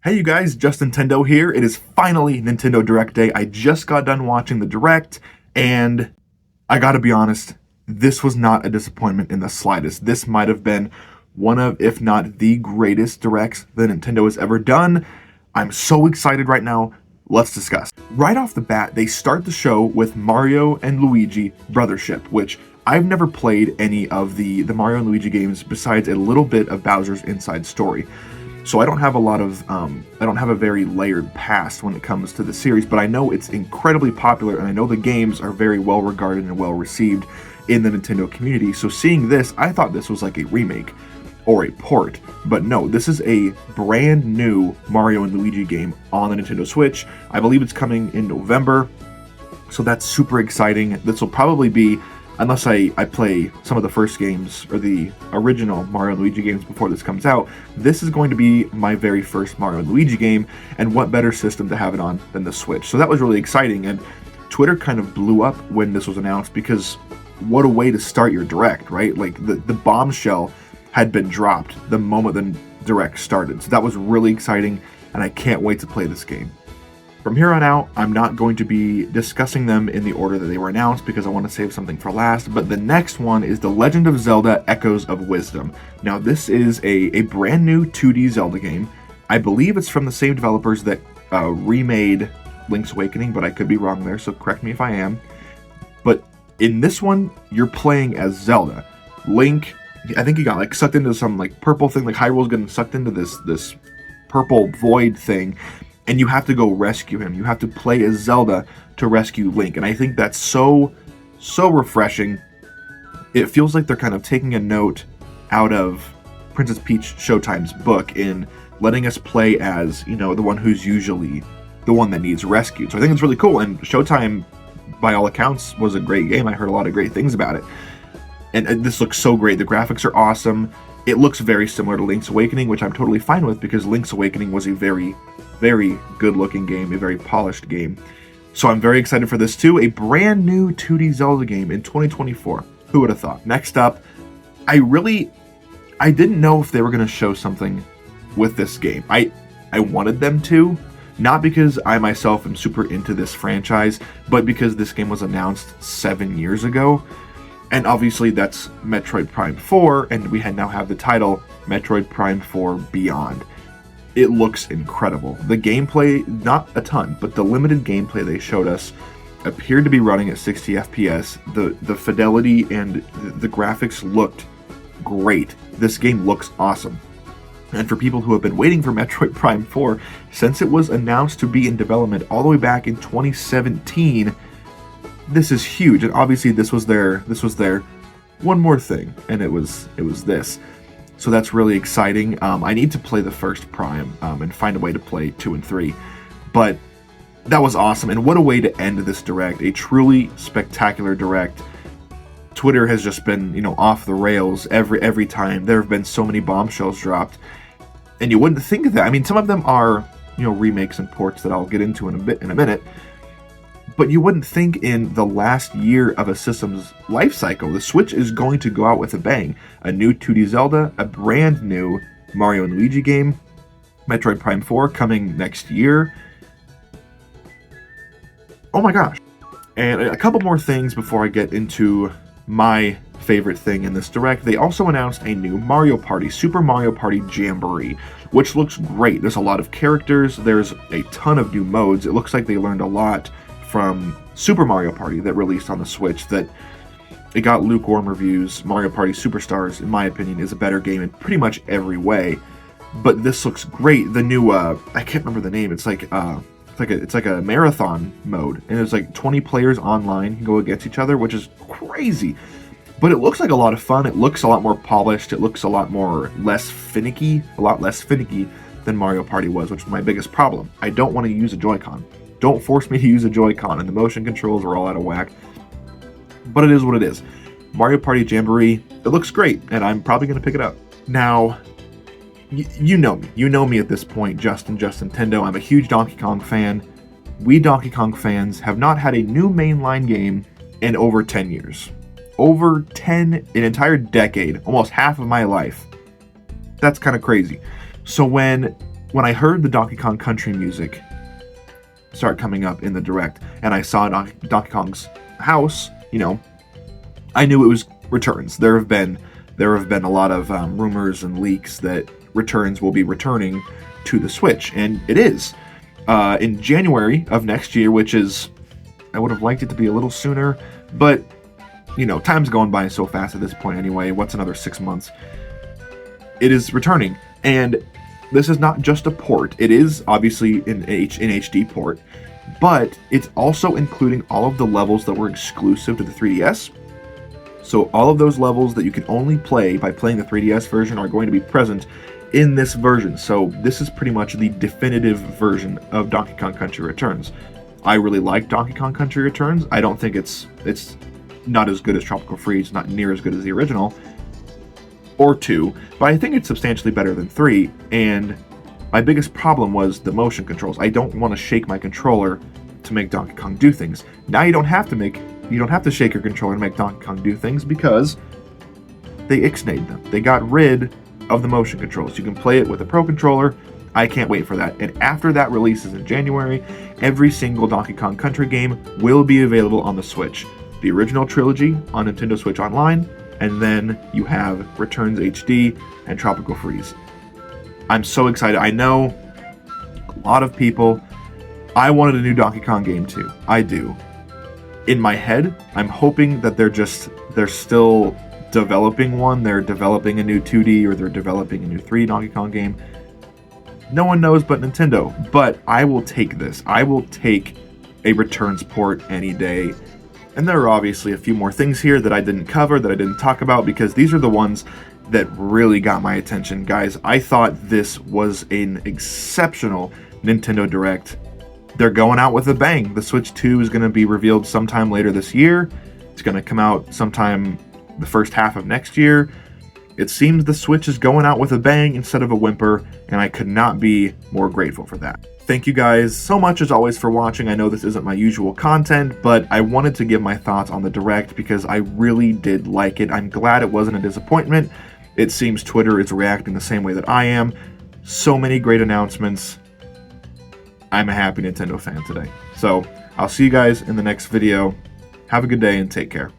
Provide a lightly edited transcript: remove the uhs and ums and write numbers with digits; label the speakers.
Speaker 1: Hey you guys, Just Nintendo here. It is finally Nintendo Direct Day. I just got done watching the Direct, and I gotta be honest, this was not a disappointment in the slightest. This might have been one of, if not the greatest Directs that Nintendo has ever done. I'm so excited right now. Let's discuss. Right off the bat, they start the show with Mario and Luigi Brothership, which I've never played any of the Mario and Luigi games besides a little bit of Bowser's Inside Story. So I don't have I don't have a very layered past when it comes to the series, but I know it's incredibly popular, and I know the games are very well regarded and well received in the Nintendo community. So seeing this, I thought this was like a remake or a port, but no, this is a brand new Mario and Luigi game on the Nintendo Switch. I believe it's coming in November, so that's super exciting. This will probably be, unless I play some of the first games or the original Mario and Luigi games before this comes out, this is going to be my very first Mario and Luigi game, and what better system to have it on than the Switch. So that was really exciting, and Twitter kind of blew up when this was announced, because what a way to start your Direct, right? Like, the bombshell had been dropped the moment the Direct started. So that was really exciting, and I can't wait to play this game. From here on out, I'm not going to be discussing them in the order that they were announced because I want to save something for last, but the next one is The Legend of Zelda Echoes of Wisdom. Now, this is a brand new 2D Zelda game. I believe it's from the same developers that remade Link's Awakening, but I could be wrong there, so correct me if I am. But in this one, you're playing as Zelda. Link, I think he got like sucked into some like purple thing, like Hyrule's getting sucked into this purple void thing, and you have to go rescue him. You have to play as Zelda to rescue Link. And I think that's so refreshing. It feels like they're kind of taking a note out of Princess Peach Showtime's book in letting us play as, you know, the one who's usually the one that needs rescued. So I think it's really cool. And Showtime, by all accounts, was a great game. I heard a lot of great things about it. And this looks so great. The graphics are awesome. It looks very similar to Link's Awakening, which I'm totally fine with, because Link's Awakening was a very good looking game, a very polished game. So I'm very excited for this too. A brand new 2D Zelda game in 2024. Who would have thought? Next up, I didn't know if they were going to show something with this game. I wanted them to, not because I myself am super into this franchise, but because this game was announced 7 years ago. And obviously that's Metroid Prime 4, and we now have the title Metroid Prime 4 Beyond. It looks incredible. The gameplay, not a ton, but the limited gameplay they showed us appeared to be running at 60 FPS. The fidelity and the graphics looked great. This game looks awesome. And for people who have been waiting for Metroid Prime 4, since it was announced to be in development all the way back in 2017, this is huge. And obviously this was their one more thing, and it was this. So that's really exciting. I need to play the first Prime and find a way to play 2 and 3. But that was awesome, and what a way to end this Direct. A truly spectacular Direct. Twitter has just been, you know, off the rails every time. There have been so many bombshells dropped. And you wouldn't think of that. I mean, some of them are, you know, remakes and ports that I'll get into in a minute. But you wouldn't think in the last year of a system's life cycle, the Switch is going to go out with a bang. A new 2D Zelda, a brand new Mario & Luigi game, Metroid Prime 4 coming next year. Oh my gosh. And a couple more things before I get into my favorite thing in this Direct. They also announced a new Mario Party, Super Mario Party Jamboree, which looks great. There's a lot of characters, there's a ton of new modes. It looks like they learned a lot from Super Mario Party that released on the Switch, that it got lukewarm reviews. Mario Party Superstars, in my opinion, is a better game in pretty much every way. But this looks great. The new I can't remember the name. It's like a marathon mode, and there's like 20 players online can go against each other, which is crazy. But it looks like a lot of fun. It looks a lot more polished. It looks a lot less finicky than Mario Party was, which is my biggest problem. I don't want to use a Joy-Con. Don't force me to use a Joy-Con, and the motion controls are all out of whack. But it is what it is. Mario Party Jamboree, it looks great, and I'm probably going to pick it up. Now, you know me. You know me at this point, Just Nintendo. I'm a huge Donkey Kong fan. We Donkey Kong fans have not had a new mainline game in over 10 years. An entire decade, almost half of my life. That's kind of crazy. So when when I heard the Donkey Kong Country music start coming up in the Direct, and I saw Donkey Kong's house, you know, I knew it was Returns. There have been a lot of rumors and leaks that Returns will be returning to the Switch, and it is in January of next year, which is, I would have liked it to be a little sooner, but you know, time's going by so fast at this point anyway. What's another 6 months? It is returning, and this is not just a port. It is obviously an HD port, but it's also including all of the levels that were exclusive to the 3DS. So all of those levels that you can only play by playing the 3DS version are going to be present in this version. So this is pretty much the definitive version of Donkey Kong Country Returns. I really like Donkey Kong Country Returns. I don't think it's not as good as Tropical Freeze, not near as good as the original, or 2, but I think it's substantially better than 3, and my biggest problem was the motion controls. I don't want to shake my controller to make Donkey Kong do things. Now you don't have to shake your controller to make Donkey Kong do things because they ixnayed them. They got rid of the motion controls. You can play it with a Pro Controller. I can't wait for that. And after that releases in January, every single Donkey Kong Country game will be available on the Switch. The original trilogy on Nintendo Switch Online, and then you have Returns HD and Tropical Freeze. I'm so excited. I know a lot of people, I wanted a new Donkey Kong game too. I do. In my head, I'm hoping that they're still developing one. They're developing a new 2D, or they're developing a new 3D Donkey Kong game. No one knows but Nintendo. But I will take this. I will take a Returns port any day. And there are obviously a few more things here that I didn't cover, that I didn't talk about, because these are the ones that really got my attention. Guys, I thought this was an exceptional Nintendo Direct. They're going out with a bang. The Switch 2 is going to be revealed sometime later this year. It's going to come out sometime the first half of next year. It seems the Switch is going out with a bang instead of a whimper, and I could not be more grateful for that. Thank you guys so much as always for watching. I know this isn't my usual content, but I wanted to give my thoughts on the Direct because I really did like it. I'm glad it wasn't a disappointment. It seems Twitter is reacting the same way that I am. So many great announcements. I'm a happy Nintendo fan today. So I'll see you guys in the next video. Have a good day and take care.